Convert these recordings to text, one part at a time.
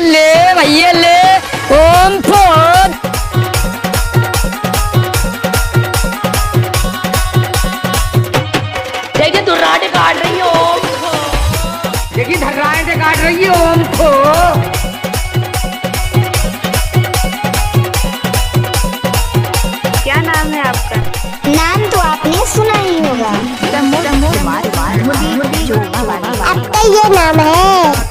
ले भैया ले। ओम फोन। देखिए दुर्राटे काट रही है ओम को। देखिए धर्राएं से काट रही है ओम को। क्या नाम है आपका? नाम तो आपने सुना ही होगा। आपका ये नाम है।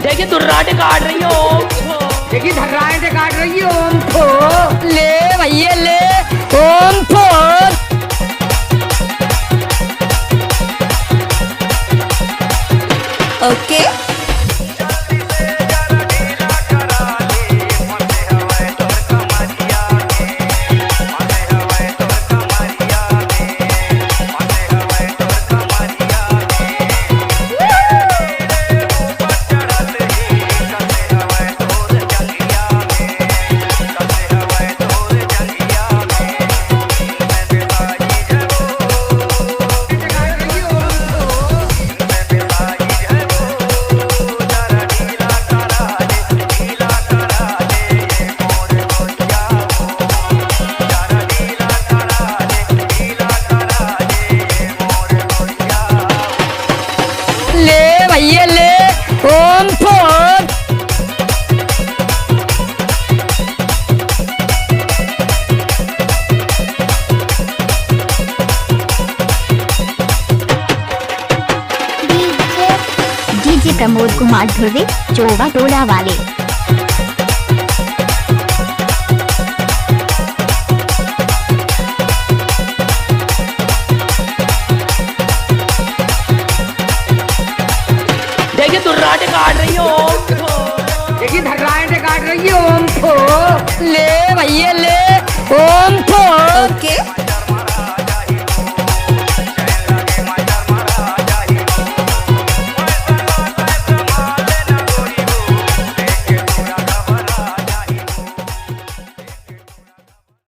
देखिए दुर्राटे काट रही है ओम को। देखिए धर्राएं से काट रही है ओम को। ले भैया ले। ओम फोन। ओके। ले भैया ले। ओम फोन। डीजे प्रमोद कुमार ध्रुवे चोवा टोला वाले। देखिए दुर्राटे काट रही है ओम को। देखिए धर्राएं से काट रही है ओम को। ले भैया ले। ओम फोन। ओके।